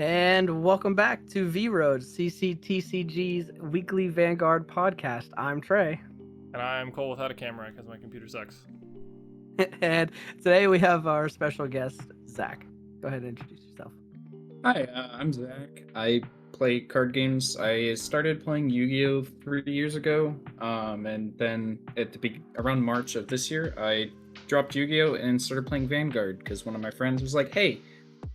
And welcome back to V Road, CCTCG's weekly Vanguard podcast. I'm Trey. And I'm Cole without a camera because my computer sucks. And today we have our special guest, Zach. Go ahead and introduce yourself. Hi, I'm Zach. I play card games. I started playing Yu-Gi-Oh! 3 years ago, and then around March of this year, I dropped Yu-Gi-Oh! And started playing Vanguard because one of my friends was like, hey,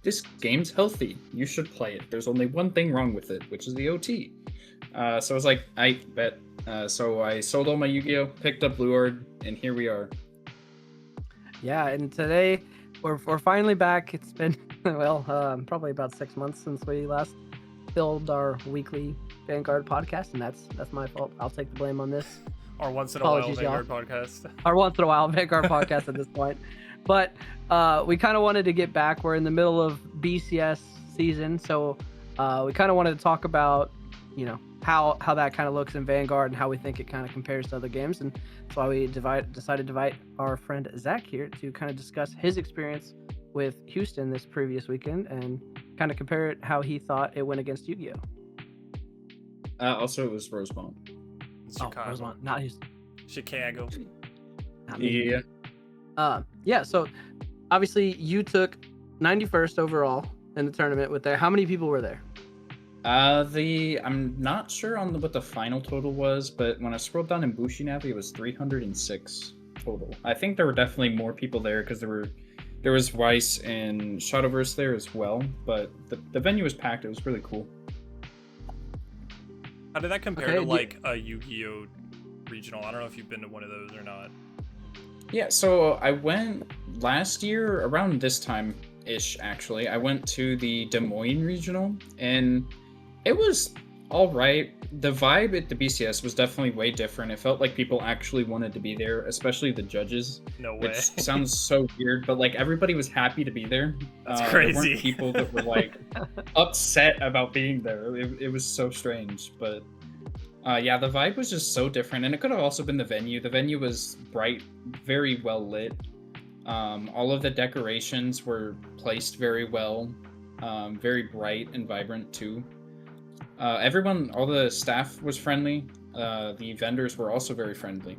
this game's healthy. You should play it. There's only one thing wrong with it, which is the OT. So I was like, I bet. So I sold all my Yu-Gi-Oh!, picked up Blue Ord, and here we are. Yeah, and today we're finally back. It's been, probably about 6 months since we last filmed our weekly Vanguard podcast, and that's my fault. I'll take the blame on this. Our once in a Apologies, while Vanguard podcast. Our once in a while Vanguard podcast at this point. But we kind of wanted to get back. We're in the middle of BCS season, so we kind of wanted to talk about, how that kind of looks in Vanguard and how we think it kind of compares to other games. And that's why we decided to invite our friend Zach here to kind of discuss his experience with Houston this previous weekend and kind of compare it how he thought it went against Yu-Gi-Oh! Also, it was Rosemont. Chicago. Rosemont, not Houston. Chicago. Yeah. So obviously you took 91st overall in the tournament with there. How many people were there? I'm not sure on what the final total was, but when I scrolled down in Bushinavi, it was 306 total. I think there were definitely more people there because there was Weiss and Shadowverse there as well, but the venue was packed. It was really cool. How did that compare to like a Yu-Gi-Oh! Regional? I don't know if you've been to one of those or not. Yeah, so I went last year around this time-ish, actually. I went to the Des Moines Regional, and it was all right. The vibe at the BCS was definitely way different. It felt like people actually wanted to be there, especially the judges. No way. Which sounds so weird, but like everybody was happy to be there. That's crazy. There weren't people that were like upset about being there. It was so strange, but yeah, the vibe was just so different, and it could have also been the venue. The venue was bright, very well lit. All of the decorations were placed very well, very bright and vibrant too. All the staff was friendly. The vendors were also very friendly,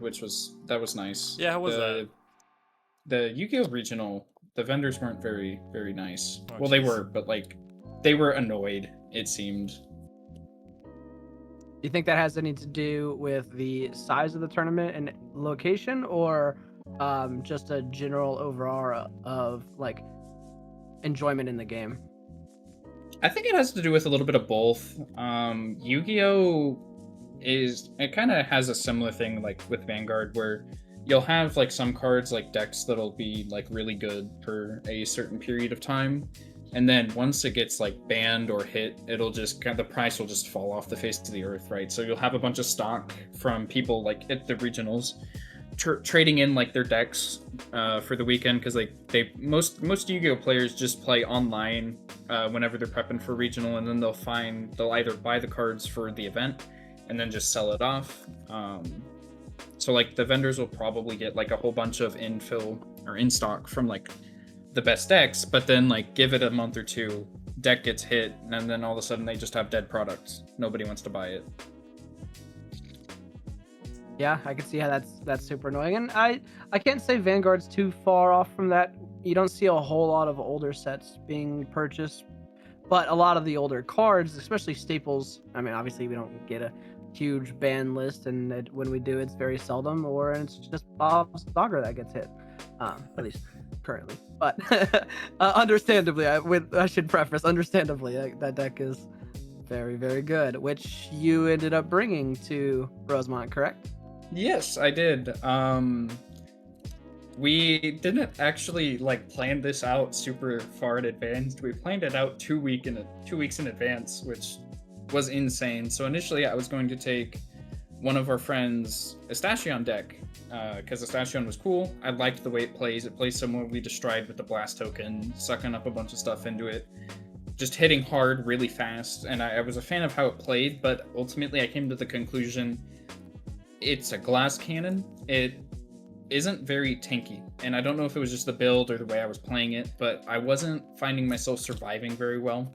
that was nice. Yeah, how was that? The Yu-Gi-Oh! Regional, the vendors weren't very, very nice. Oh, well, geez. they were, but like, they were annoyed, it seemed. Do you think that has anything to do with the size of the tournament and location, or just a general overall of like enjoyment in the game? I think it has to do with a little bit of both. Yu-Gi-Oh! It kind of has a similar thing like with Vanguard, where you'll have like some cards like decks that'll be like really good for a certain period of time, and then once it gets like banned or hit, it'll just the price will just fall off the face of the earth, right? So you'll have a bunch of stock from people like at the regionals trading in like their decks for the weekend, because like most Yu-Gi-Oh! Players just play online whenever they're prepping for regional, and then they'll either buy the cards for the event and then just sell it off. So like the vendors will probably get like a whole bunch of infill or in stock from like the best decks, but then like give it a month or two, deck gets hit, and then all of a sudden they just have dead products. Nobody wants to buy it. Yeah, I can see how that's super annoying, and I can't say Vanguard's too far off from that. You don't see a whole lot of older sets being purchased, but a lot of the older cards, especially staples. I mean, obviously we don't get a huge ban list, and when we do, it's very seldom, or it's just Bob Stalker that gets hit, at least currently. But understandably, I should preface, understandably, that deck is very, very good, which you ended up bringing to Rosemont, correct? Yes, I did. We didn't actually like plan this out super far in advance. We planned it out 2 weeks in advance, which was insane. So initially I was going to take one of our friends' Estation deck, because Estation was cool. I liked the way it plays. It plays similarly to Stride with the blast token, sucking up a bunch of stuff into it, just hitting hard really fast, and I was a fan of how it played, but ultimately I came to the conclusion it's a glass cannon. It isn't very tanky, and I don't know if it was just the build or the way I was playing it, but I wasn't finding myself surviving very well.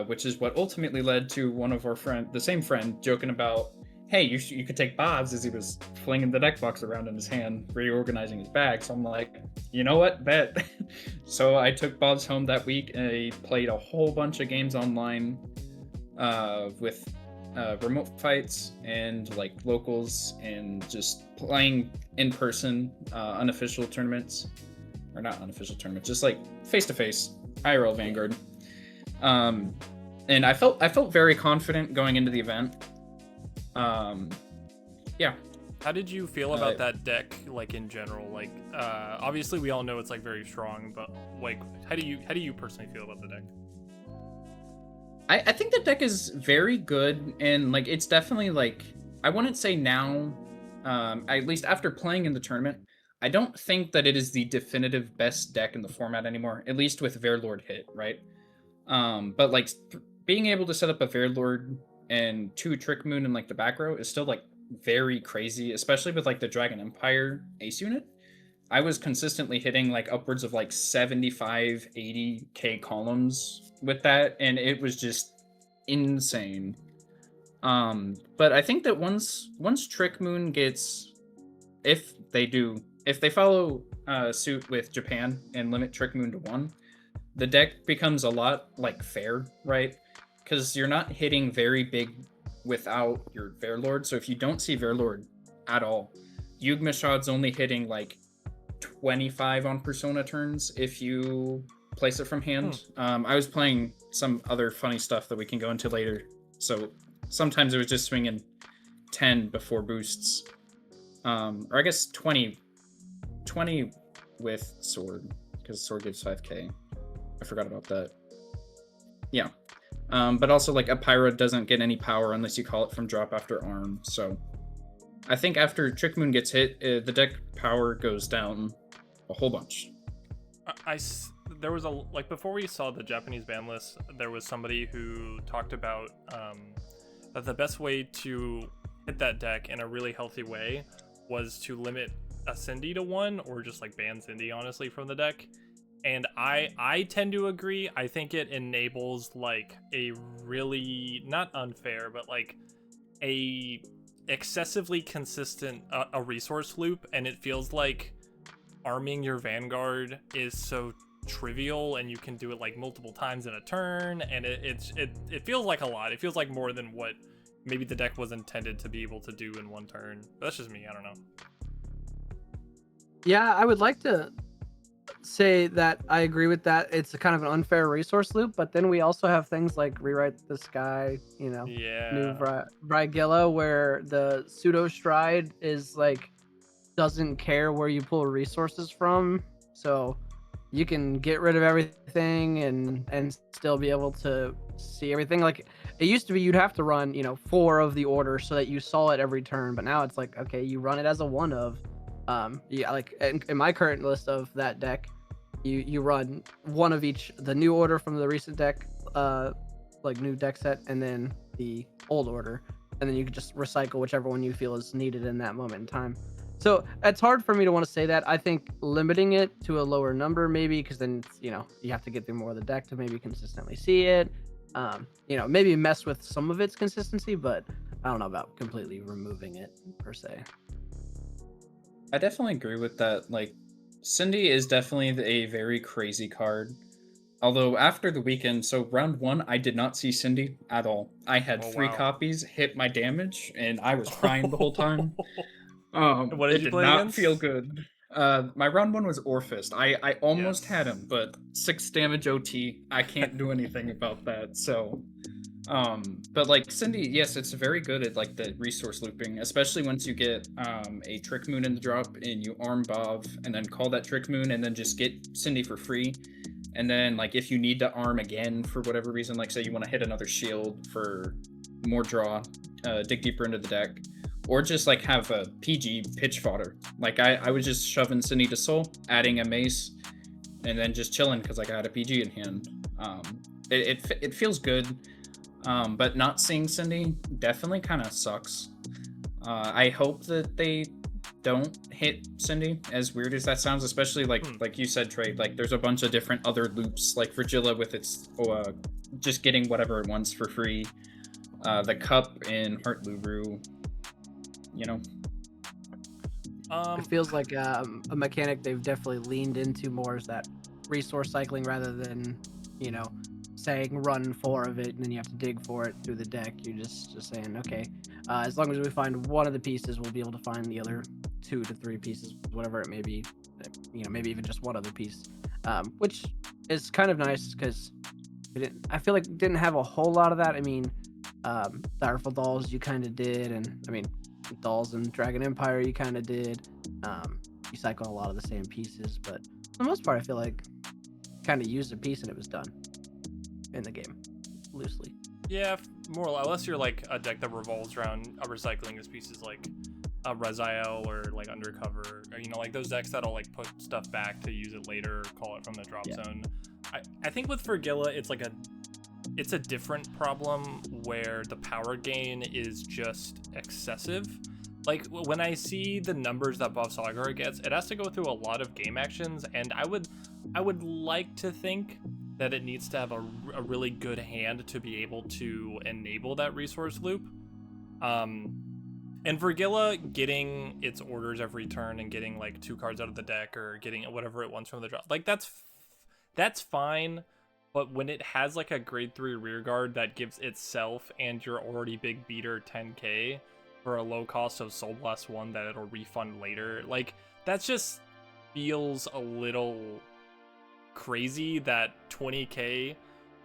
which is what ultimately led to one of our the same friend, joking about, hey, you could take Bob's, as he was flinging the deck box around in his hand, reorganizing his bag. So I'm like, you know what, bet. So I took Bob's home that week, and I played a whole bunch of games online with remote fights and like locals, and just playing in person, unofficial tournaments, or not unofficial tournaments, just like face-to-face IRL Vanguard. And I felt very confident going into the event. Yeah. How did you feel about that deck, like in general? Like, obviously we all know it's like very strong, but like, how do you personally feel about the deck? I think the deck is very good, and like it's definitely like, I wouldn't say now, at least after playing in the tournament, I don't think that it is the definitive best deck in the format anymore, at least with Verlord hit, right? But like being able to set up a Verlord and 2 Trick Moon in like the back row is still like very crazy, especially with like the Dragon Empire ace unit. I was consistently hitting like upwards of like 75, 80k columns with that, and it was just insane. But I think that once Trick Moon gets, if they follow suit with Japan and limit Trick Moon to 1, the deck becomes a lot like fair, right? Because you're not hitting very big without your Verlord. So if you don't see Verlord at all, Yugmashad's only hitting like 25 on Persona turns if you place it from hand. I was playing some other funny stuff that we can go into later. So sometimes it was just swinging 10 before boosts. Or I guess 20 with sword, because sword gives 5k. I forgot about that. Yeah. But also like a Pyra doesn't get any power unless you call it from drop after arm. So I think after Trick Moon gets hit, the deck power goes down a whole bunch. There was like before we saw the Japanese ban list, there was somebody who talked about that the best way to hit that deck in a really healthy way was to limit a Cindy to 1, or just like ban Cindy honestly from the deck. And I tend to agree. I think it enables like a really, not unfair, but like a excessively consistent a resource loop, and it feels like arming your Vanguard is so trivial, and you can do it like multiple times in a turn, and it feels like a lot. It feels like more than what maybe the deck was intended to be able to do in one turn. But that's just me. I don't know. Yeah, I would like to say that I agree with that. It's a kind of an unfair resource loop, but then we also have things like Rewrite the Sky, you know, new Brigilla, where the pseudo stride is like doesn't care where you pull resources from, so you can get rid of everything and still be able to see everything. Like it used to be, you'd have to run 4 of the order so that you saw it every turn, but now it's like, okay, you run it as a 1 of. Yeah, like in my current list of that deck, you run 1 of each, the new order from the recent deck, like new deck set, and then the old order, and then you can just recycle whichever one you feel is needed in that moment in time. So it's hard for me to want to say that. I think limiting it to a lower number, maybe, because then you have to get through more of the deck to maybe consistently see it. Maybe mess with some of its consistency, but I don't know about completely removing it per se. I definitely agree with that. Like, Cindy is definitely a very crazy card. Although after the weekend, so round 1, I did not see Cindy at all. I had 3 copies, hit my damage, and I was crying the whole time. What did you play not against? Feel good. My round 1 was Orphist. I almost had him, but 6 damage OT. I can't do anything about that. So, but like Cindy, yes, it's very good at like the resource looping, especially once you get a Trick Moon in the drop and you arm Bob and then call that Trick Moon and then just get Cindy for free. And then like if you need to arm again for whatever reason, like say you want to hit another shield for more draw, dig deeper into the deck, or just like have a PG pitch fodder. Like I was just shoving Cindy to soul, adding a mace, and then just chilling because like I had a PG in hand. It feels good. But not seeing Cindy definitely kind of sucks. I hope that they don't hit Cindy, as weird as that sounds, especially like you said, Trey, like there's a bunch of different other loops, like Virgilla with its just getting whatever it wants for free. The cup in Heart Luru, you know. It feels like a mechanic they've definitely leaned into more is that resource cycling rather than, saying run 4 of it and then you have to dig for it through the deck. You're just saying, okay, as long as we find one of the pieces, we'll be able to find the other 2 to 3 pieces, whatever it may be. Maybe even just one other piece, which is kind of nice because I feel like it didn't have a whole lot of that. I mean, Direful Dolls you kind of did, and I mean, Dolls and Dragon Empire you kind of did. You cycle a lot of the same pieces, but for the most part, I feel like kind of used a piece and it was done in the game, loosely. Yeah, more or less, unless you're like a deck that revolves around recycling his pieces, like a Reziel or like Undercover, or like those decks that'll like put stuff back to use it later or call it from the drop zone. I think with Vergilla, it's a different problem where the power gain is just excessive. Like when I see the numbers that Bob Sagar gets, it has to go through a lot of game actions, and I would like to think that it needs to have a really good hand to be able to enable that resource loop. And Vergilla getting its orders every turn and getting like 2 cards out of the deck or getting whatever it wants from the drop, like that's fine. But when it has like a grade 3 rear guard that gives itself and your already big beater 10k for a low cost of Soul Blast 1 that it'll refund later, like that just feels a little crazy that 20k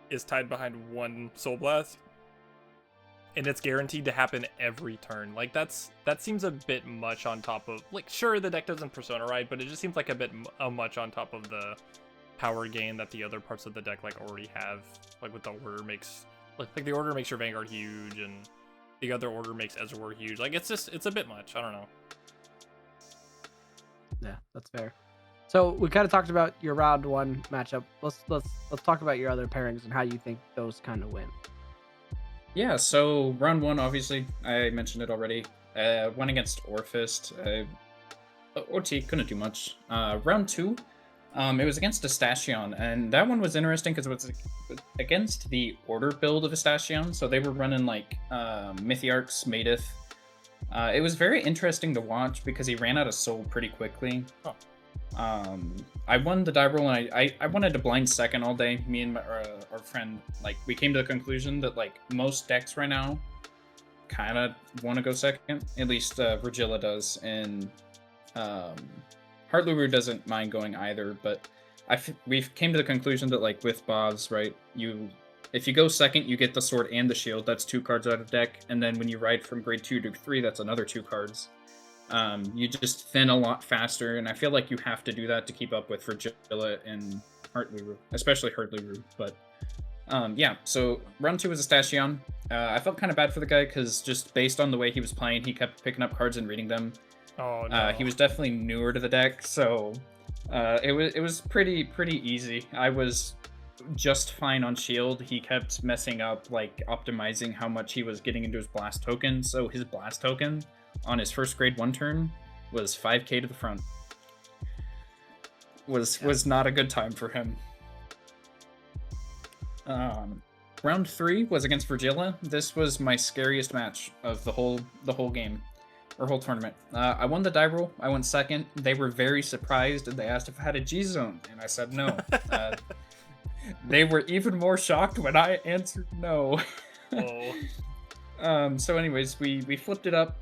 is tied behind 1 Soul Blast and it's guaranteed to happen every turn. Like that seems a bit much on top of, like, sure, the deck doesn't Persona ride, but it just seems like a bit much on top of the power gain that the other parts of the deck like already have. Like with the order makes like the order makes your Vanguard huge and the other order makes Ezreal huge. Like it's a bit much. I don't know. Yeah, that's fair. So we kind of talked about your round 1 matchup. Let's talk about your other pairings and how you think those kind of win. Yeah, so round 1, obviously, I mentioned it already. Went against Orphist. OT couldn't do much. Round 2, it was against Astashion, and that one was interesting because it was against the order build of Astashion. So they were running like Mythiarchs, Maedith. It was very interesting to watch because he ran out of soul pretty quickly. Huh. I won the die roll, and I wanted to blind second all day. Me and our friend, like, we came to the conclusion that like most decks right now kind of want to go second. At least Vergilla does, and Heart Luru doesn't mind going either. But we came to the conclusion that like with Bob's, right, if you go second, you get the sword and the shield. That's 2 cards out of deck, and then when you ride from grade 2 to 3, that's another 2 cards. You just thin a lot faster, and I feel like you have to do that to keep up with Vergilla and Heart Luru, especially Heart Luru. But yeah, so round 2 was Astashion. I felt kind of bad for the guy because just based on the way he was playing, he kept picking up cards and reading them. Oh no. He was definitely newer to the deck, so it was pretty easy. I was just fine on shield. He kept messing up, like optimizing how much he was getting into his blast token. So his blast token on his first grade 1 turn was 5k to the front. Was not a good time for him. Round 3 was against Vergilla. This was my scariest match of the whole game, or whole tournament. I won the die roll. I went second. They were very surprised, and they asked if I had a G zone, and I said no. They were even more shocked when I answered no. Oh. So anyways, we flipped it up.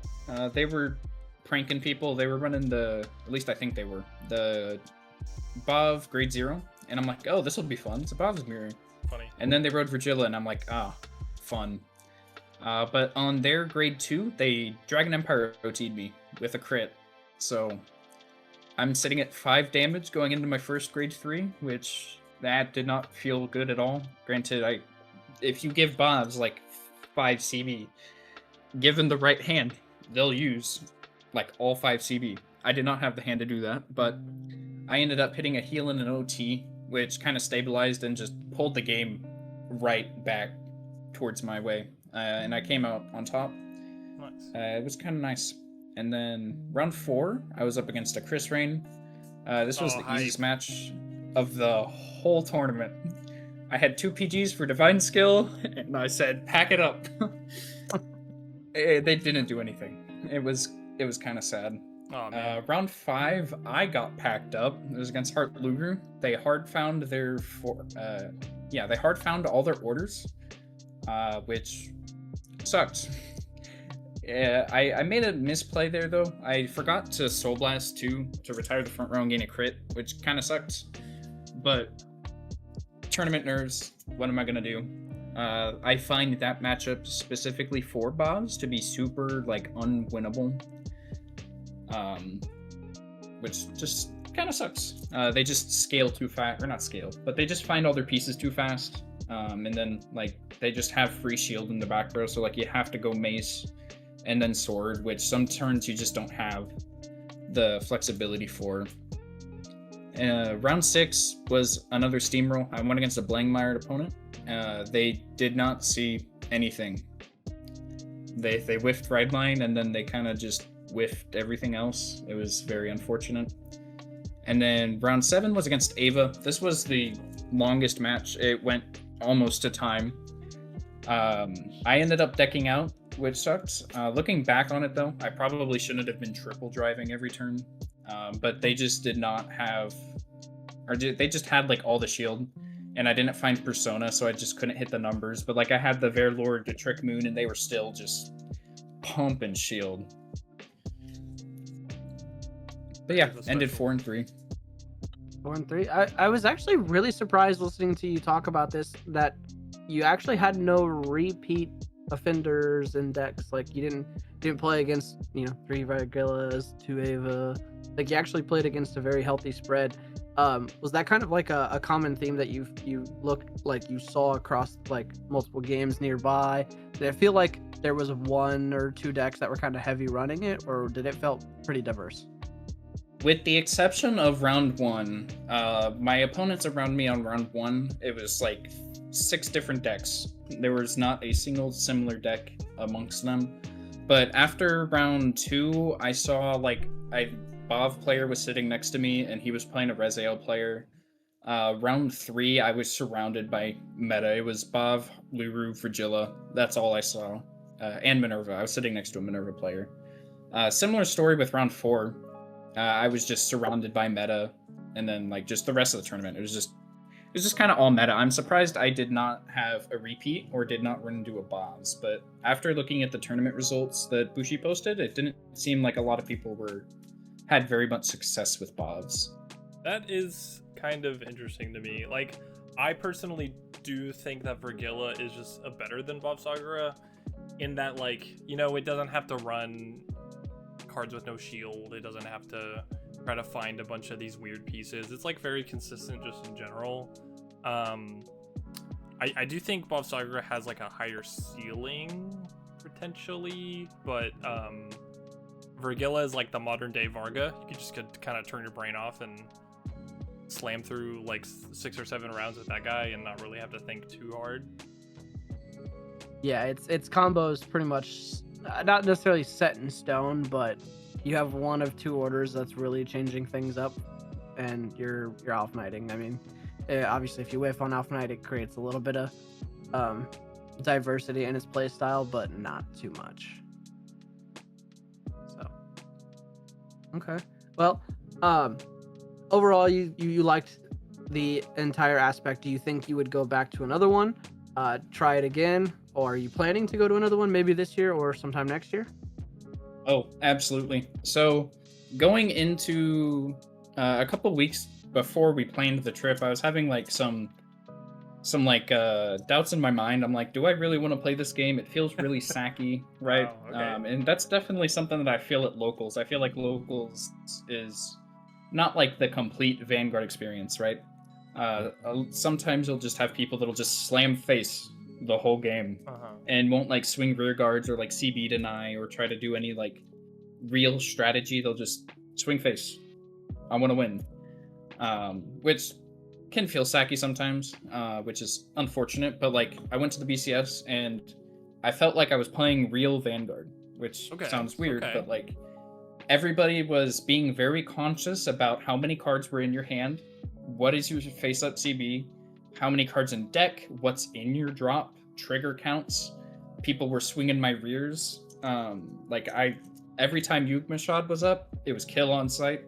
They were pranking people. They were running at least I think they were, the Bav grade 0. And I'm like, oh, this will be fun. It's a Bav's mirror. Funny. And then they rode Vergilla, and I'm like, fun. But on their grade 2, they Dragon Empire OT'd me with a crit. So I'm sitting at 5 damage going into my first grade 3, which that did not feel good at all. Granted, if you give Bobs like 5 CB, given the right hand, they'll use like all 5 CB. I did not have the hand to do that, but I ended up hitting a heal and an OT, which kind of stabilized and just pulled the game right back towards my way. And I came out on top. Nice. It was kind of nice. And then round 4, I was up against a Chris Rain. This was the easiest match of the whole tournament. I had 2 PGs for Divine Skill, and I said, pack it up. They didn't do anything. It was kind of sad. Oh, man. Round 5, I got packed up. It was against Heart Lugru. They hard found they hard found all their orders, which sucked. Yeah, I made a misplay there though. I forgot to Soul Blast 2 to retire the front row and gain a crit, which kind of sucked. But tournament nerves, what am I gonna do? I find that matchup specifically for Bobs to be super like unwinnable. Which just kind of sucks. They just scale too fast, or not scale, but they just find all their pieces too fast. And then like they just have free shield in the back row, so like you have to go mace and then sword, which some turns you just don't have the flexibility for. Round 6 was another steamroll. I went against a Blangmired opponent. They did not see anything. They whiffed Ride Line, and then they kind of just whiffed everything else. It was very unfortunate. And then round 7 was against Ava. This was the longest match. It went almost to time. I ended up decking out, which sucks. Looking back on it though, I probably shouldn't have been triple driving every turn. But they just did not have, they just had like all the shield, and I didn't find Persona, so I just couldn't hit the numbers. But like I had the Verlord, the Trick Moon, and they were still just pumping shield. But yeah, ended 4-3. 4-3. I was actually really surprised listening to you talk about this, that you actually had no repeat offenders in decks. Like you didn't play against 3 Vargillas, 2 Ava. Like you actually played against a very healthy spread. Was that kind of like a common theme that you looked like you saw across like multiple games nearby? Did it feel like there was 1 or 2 decks that were kind of heavy running it, or did it felt pretty diverse? With the exception of round 1, my opponents around me on round 1, it was like 6 different decks. There was not a single similar deck amongst them. But after round 2, I saw like Bov player was sitting next to me, and he was playing a Rezael player. Round 3, I was surrounded by meta. It was Bov, Luru, Fragilla. That's all I saw. And Minerva. I was sitting next to a Minerva player. Similar story with round 4. I was just surrounded by meta, and then like just the rest of the tournament, it was just kind of all meta. I'm surprised I did not have a repeat or did not run into a Bobs, but after looking at the tournament results that Bushi posted, it didn't seem like a lot of people had very much success with Bobs. That is kind of interesting to me. Like, I personally do think that Vergilla is just a better than Bob Sagura, in that like, it doesn't have to run cards with no shield. It doesn't have to try to find a bunch of these weird pieces. It's like very consistent just in general. I do think Bob Sagura has like a higher ceiling potentially, but Vergilla is like the modern day Varga. You just could kind of turn your brain off and slam through like 6 or 7 rounds with that guy and not really have to think too hard. Yeah, its combos pretty much not necessarily set in stone, but you have 1 of 2 orders that's really changing things up, and you're Alpha Knighting. I mean, obviously if you whiff on Alpha Knight, it creates a little bit of diversity in its playstyle, but not too much. So, okay. Well, overall, you liked the entire aspect. Do you think you would go back to another one, try it again? Or are you planning to go to another one maybe this year or sometime next year? Oh, absolutely. So going into a couple weeks before we planned the trip, I was having like some like doubts in my mind. I'm like, do I really want to play this game? It feels really sacky, right? Wow, okay. And that's definitely something that I feel at locals. I feel like locals is not like the complete Vanguard experience, right? Sometimes you'll just have people that'll just slam face the whole game and won't like swing rear guards or like CB deny or try to do any like real strategy. They'll just swing face. I want to win, which can feel sacky sometimes, which is unfortunate. But like I went to the BCS and I felt like I was playing real Vanguard, which sounds weird, but like everybody was being very conscious about how many cards were in your hand, what is your face up CB, how many cards in deck, what's in your drop, trigger counts. People were swinging my rears. Every time Yugmashad was up, it was kill on sight.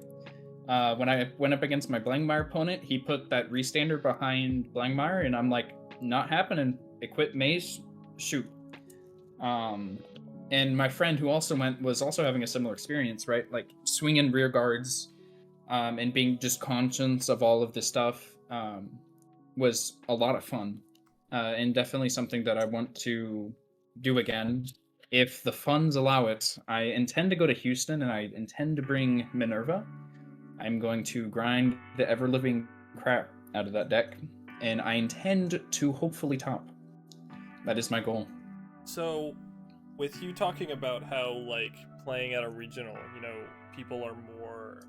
When I went up against my Blangmire opponent, he put that restander behind Blangmire, and I'm like, not happening. Equip Mace, shoot. And my friend who also went was also having a similar experience, right? Like swinging rear guards, and being just conscious of all of this stuff was a lot of fun, and definitely something that I want to do again. If the funds allow it, I intend to go to Houston and I intend to bring Minerva. I'm going to grind the ever-living crap out of that deck, and I intend to hopefully top. That is my goal. So, with you talking about how, like, playing at a regional, you know, people are more,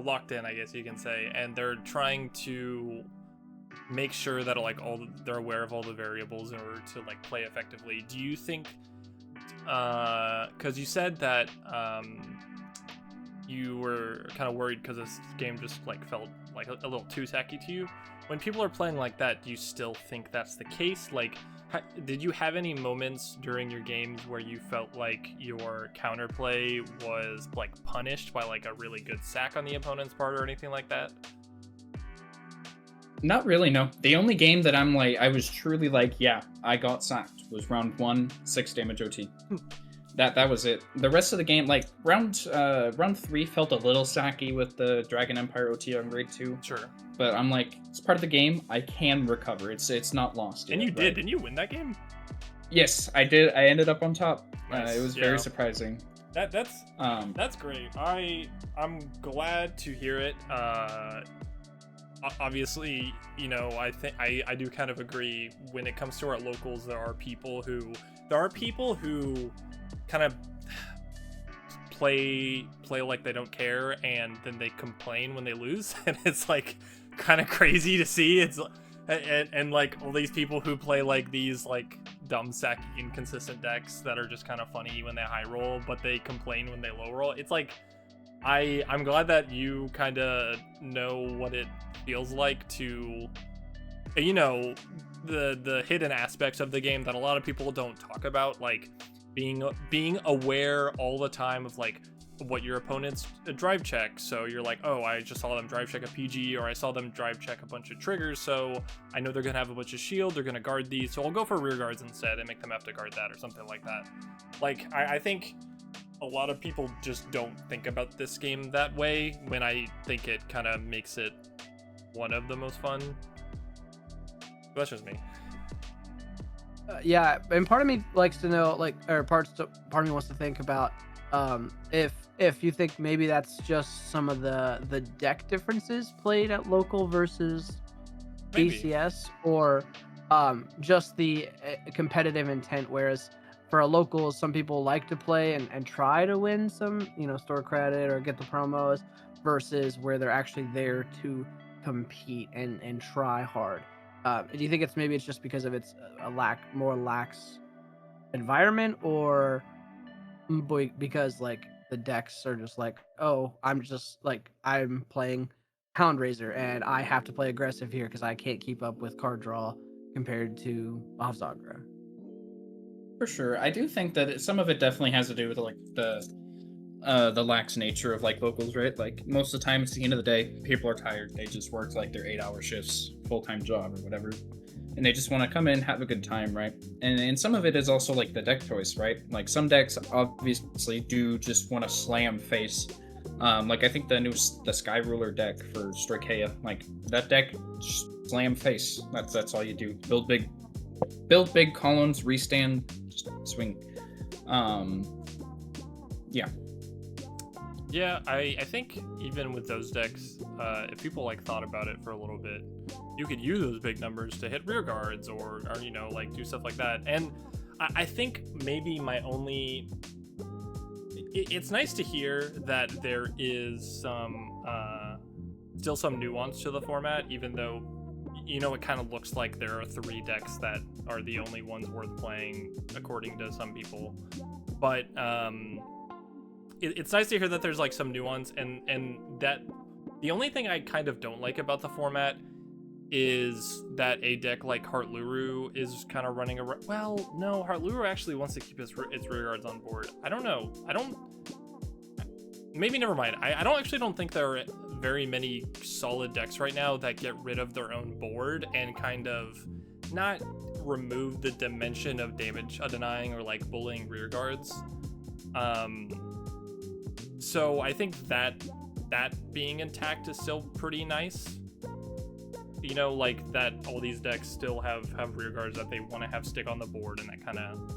locked in, I guess you can say, and they're trying to make sure that, like, they're aware of all the variables in order to, like, play effectively. Do you think, because you said that, you were kind of worried because this game just, like, felt like a little too tacky to you. When people are playing like that, do you still think that's the case? Like, did you have any moments during your games where you felt like your counterplay was, like, punished by, like, a really good sack on the opponent's part or anything like that? Not really, no. The only game that I'm like, I was truly like, yeah, I got sacked was round 1, 6 damage OT. That was it. The rest of the game, like round 3 felt a little sacky with the Dragon Empire OT on grade 2. Sure. But I'm like, it's part of the game. I can recover. It's not lost. And yet, you did, right? didn't you win that game? Yes, I did. I ended up on top. Nice. It was very surprising. That's great. I'm glad to hear it. Obviously, you know, I think I do kind of agree. When it comes to our locals, there are people who kind of play like they don't care, and then they complain when they lose, and it's like kind of crazy to see. It's and like all these people who play like these like dumb sacky inconsistent decks that are just kind of funny when they high roll, but they complain when they low roll. It's like I'm glad that you kind of know what it feels like to, you know, the hidden aspects of the game that a lot of people don't talk about, like being aware all the time of like what your opponent's drive check. So you're like, oh, I just saw them drive check a PG, or I saw them drive check a bunch of triggers, so I know they're gonna have a bunch of shield, they're gonna guard these, so I'll go for rear guards instead and make them have to guard that or something like that. Like I think a lot of people just don't think about this game that way, when I think it kind of makes it one of the most fun. That's just me. Yeah, and part of me likes to know, like, or part of me wants to think about if you think maybe that's just some of the deck differences played at local versus Maybe. BCS, or just the competitive intent. Whereas for a local, some people like to play and try to win some, you know, store credit or get the promos, versus where they're actually there to compete and try hard. Do you think it's just because of its more lax environment, or because like the decks are just like, oh, I'm playing Hound Raiser and I have to play aggressive here because I can't keep up with card draw compared to Avzagra? For sure, I do think that some of it definitely has to do with like the lax nature of like locals, right? Like most of the time, it's the end of the day, people are tired. They just worked like their 8-hour shifts, full-time job or whatever, and they just want to come in, have a good time, right? And some of it is also like the deck choice, right? Like some decks obviously do just want to slam face. Like I think the Sky Ruler deck for Strikeia, like that deck, just slam face. That's all you do. Build big columns, restand, just swing. Yeah. Yeah, I think even with those decks, if people like thought about it for a little bit, you could use those big numbers to hit rear guards or you know, like do stuff like that. And I think maybe my only, it's nice to hear that there is some still some nuance to the format, even though, you know, it kind of looks like there are 3 decks that are the only ones worth playing according to some people. But it's nice to hear that there's like some nuance, and that The only thing I kind of don't like about the format is that a deck like Heart Luru is kind of running around. Well, no, Heart Luru actually wants to keep its rear guards on board. I don't know. Maybe never mind. I don't think there are very many solid decks right now that get rid of their own board and kind of not remove the dimension of damage denying or like bullying rear guards. So I think that being intact is still pretty nice. You know, like that all these decks still have rear guards that they want to have stick on the board, and that kind of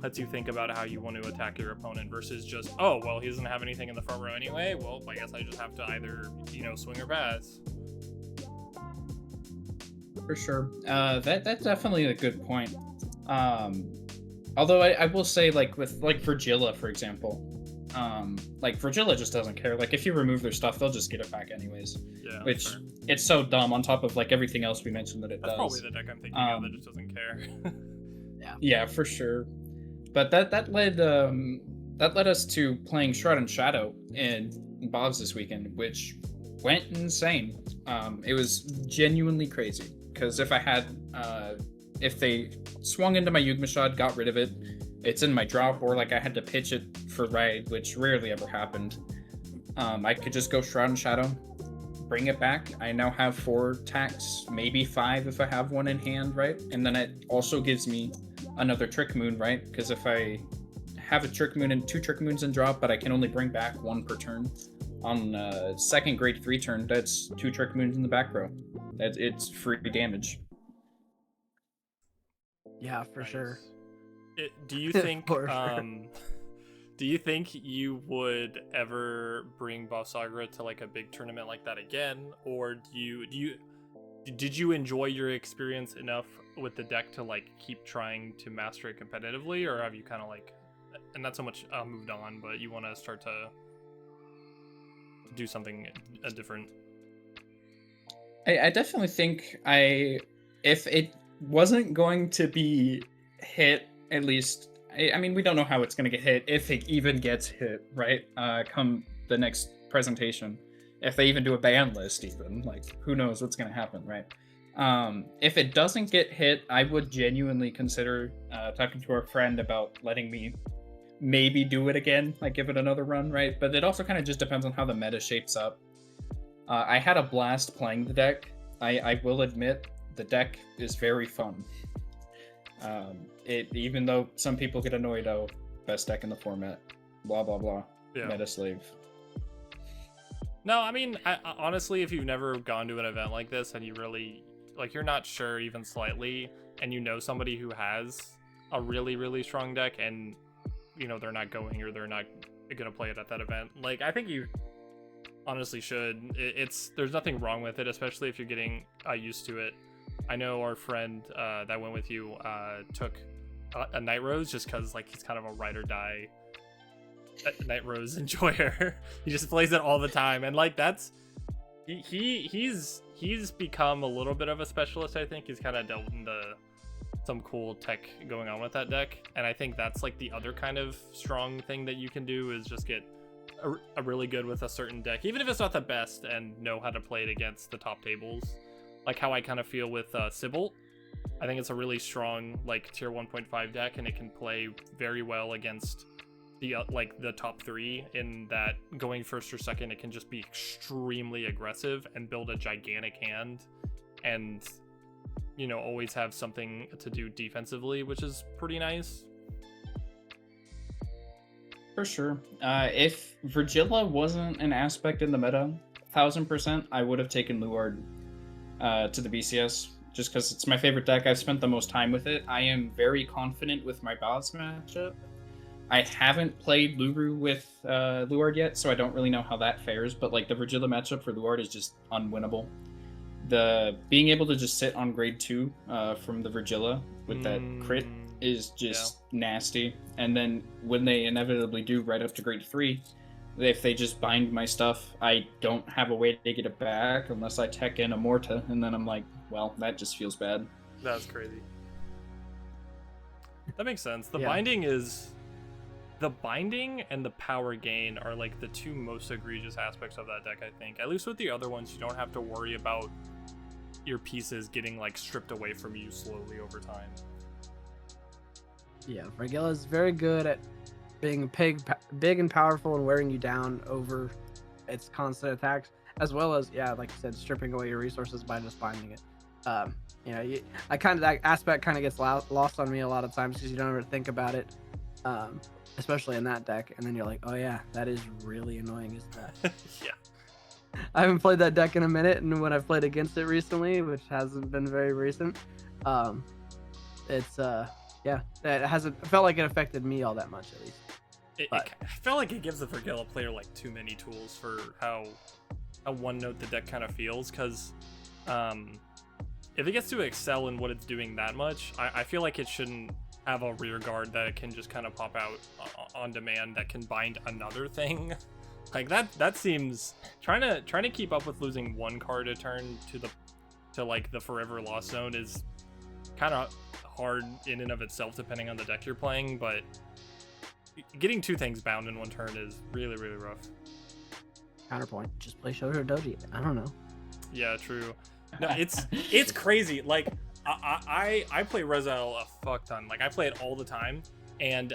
lets you think about how you want to attack your opponent versus just, oh, well, he doesn't have anything in the front row anyway. Well, I guess I just have to either, swing or pass. For sure. That's definitely a good point. Although I will say, like, with, like, Virgilla, for example, like, Virgilla just doesn't care. Like, if you remove their stuff, they'll just get it back anyways. Yeah, which, fair. It's so dumb on top of, like, everything else we mentioned that it That's does. That's probably the deck I'm thinking of that just doesn't care. Yeah, for sure. But that led us to playing Shroud and Shadow in Bob's this weekend, which went insane. It was genuinely crazy, because if they swung into my Yugmashad, got rid of it, it's in my drop, or like I had to pitch it for raid, which rarely ever happened. I could just go Shroud and Shadow, bring it back. I now have 4 attacks, maybe 5 if I have one in hand, right? And then it also gives me another Trick Moon, right? Because if I have a Trick Moon and 2 Trick Moons in drop, but I can only bring back 1 per turn, on second grade 3 turn, that's 2 Trick Moons in the back row. It's free damage. Yeah, for sure. Do you think do you think you would ever bring Balsagra to like a big tournament like that again, or did you enjoy your experience enough with the deck to like keep trying to master it competitively, or have you kind of like, and not so much moved on, but you want to start to do something different? I definitely think if it wasn't going to be hit, at least, I mean, we don't know how it's going to get hit, if it even gets hit, right? Come the next presentation. If they even do a ban list, even, like, who knows what's going to happen, right? If it doesn't get hit, I would genuinely consider talking to our friend about letting me maybe do it again, like give it another run, right? But it also kind of just depends on how the meta shapes up. I had a blast playing the deck. I will admit, the deck is very fun. Even though some people get annoyed, oh, best deck in the format, blah blah blah, yeah. Meta slave. No, I mean, honestly, if you've never gone to an event like this and you really, like, you're not sure even slightly, and you know somebody who has a really, really strong deck, and, they're not going, or they're not going to play it at that event, like, I think you honestly should. There's nothing wrong with it, especially if you're getting used to it. I know our friend that went with you took a Night Rose just because, like, he's kind of a ride or die Night Rose enjoyer. He just plays it all the time, and like he's become a little bit of a specialist. I think he's kind of delved into some cool tech going on with that deck, and I think that's like the other kind of strong thing that you can do is just get a really good with a certain deck, even if it's not the best, and know how to play it against the top tables. Like how I kind of feel with Sybil. I think it's a really strong like tier 1.5 deck, and it can play very well against the top 3, in that going first or second, it can just be extremely aggressive and build a gigantic hand, and always have something to do defensively, which is pretty nice. For sure. If Virgilla wasn't an aspect in the meta, 1000%, I would have taken Luard to the BCS, just because it's my favorite deck. I've spent the most time with it. I am very confident with my boss matchup. I haven't played Luru with Luard yet, so I don't really know how that fares, but like the Virgilla matchup for Luard is just unwinnable. The being able to just sit on grade 2 from the Virgilla with that crit is just nasty. And then when they inevitably do right up to grade 3, if they just bind my stuff, I don't have a way to get it back unless I tech in a Morta, and then I'm like, well, that just feels bad. That's crazy. That makes sense. The binding is the binding and the power gain are like the two most egregious aspects of that deck, I think. At least with the other ones, you don't have to worry about your pieces getting like stripped away from you slowly over time. Yeah, Fragilla is very good at being big and powerful and wearing you down over its constant attacks, as well as, yeah, like you said, stripping away your resources by just binding it. That aspect kind of gets lost on me a lot of times because you don't ever think about it, especially in that deck, and then you're like, oh yeah, that is really annoying, isn't that? Yeah. I haven't played that deck in a minute, and when I've played against it recently, which hasn't been very recent, it hasn't felt like it affected me all that much, at least. I felt like it gives the Vergilla player like too many tools for how one note the deck kind of feels, because if it gets to excel in what it's doing that much, I feel like it shouldn't have a rear guard that it can just kind of pop out on demand that can bind another thing. Like that seems trying to keep up with losing one card a turn to like the forever lost zone is kind of hard in and of itself, depending on the deck you're playing, but getting two things bound in one turn is really, really rough. Counterpoint, just play Shoto Doji. I don't know. Yeah, true. No, it's crazy. Like I play Rezel a fuck ton. Like I play it all the time, and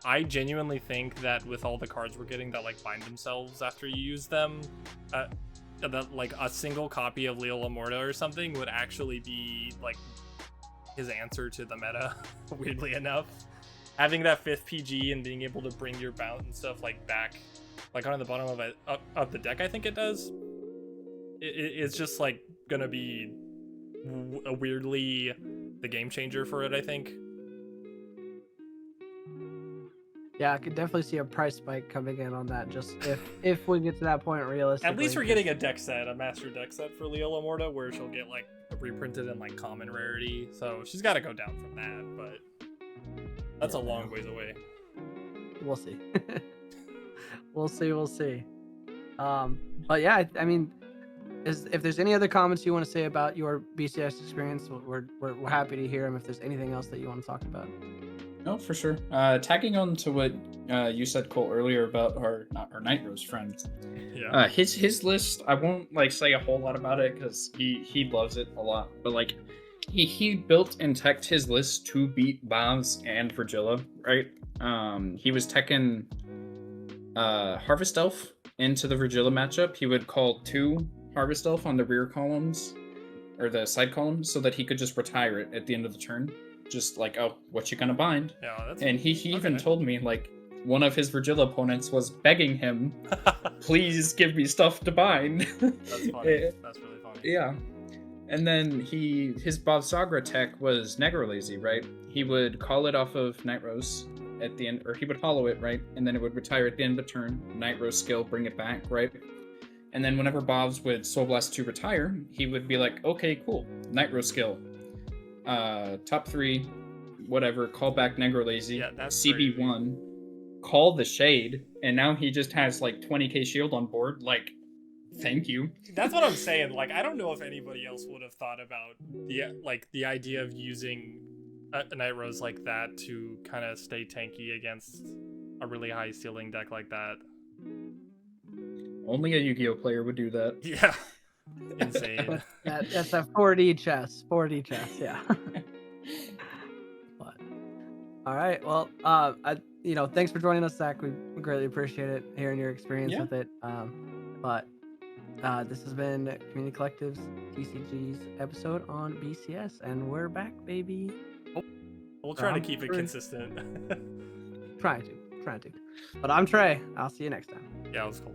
I genuinely think that with all the cards we're getting that like bind themselves after you use them, that like a single copy of Leo Lamorta or something would actually be like his answer to the meta. Weirdly enough, having that 5th PG and being able to bring your bounce and stuff like back, like on the bottom of the deck, I think it does. It's just like gonna be weirdly the game changer for it, I think. Yeah, I could definitely see a price spike coming in on that, just if we get to that point realistically. At least we're getting a master deck set for Leo Lamorta, where she'll get like reprinted in like common rarity. So she's got to go down from that, but that's a long ways away. We'll see. We'll see. But yeah, I mean, if there's any other comments you want to say about your BCS experience, we're happy to hear them. If there's anything else that you want to talk about. No, for sure. Tagging on to what you said, Cole, earlier about our Night Rose friend. Yeah. His list, I won't like say a whole lot about it because he loves it a lot. But like he built and teched his list to beat Bob's and Vergilla, right? He was teching Harvest Elf into the Vergilla matchup. He would call 2 Harvest Elf on the rear columns or the side columns so that he could just retire it at the end of the turn. Just like, oh, what you gonna bind? Yeah, and he even told me, like, one of his Vergilla opponents was begging him, please give me stuff to bind. That's funny. That's really funny. Yeah. And then his Bob Sagra tech was Negro Lazy, right? He would call it off of Night Rose at the end, or he would hollow it, right? And then it would retire at the end of the turn. Night Rose skill, bring it back, right? And then whenever Bob's would Soul Blast to retire, he would be like, okay, cool, Night Rose skill. Top 3, whatever, call back Negro Lazy, yeah, that's CB1, crazy. Call the Shade, and now he just has like 20k shield on board. Like, thank you. That's what I'm saying. Like, I don't know if anybody else would have thought about the idea of using a Night Rose like that to kind of stay tanky against a really high ceiling deck like that. Only a Yu-Gi-Oh player would do that. Yeah. Insane. That's a 4D chess. 4D chess, yeah. But all right, well, thanks for joining us, Zach. We greatly appreciate it, hearing your experience with it. But this has been Community Collective's TCG's episode on BCS, and we're back, baby. We'll try to keep it consistent. Trying to. But I'm Trey. I'll see you next time. Yeah, it was cool.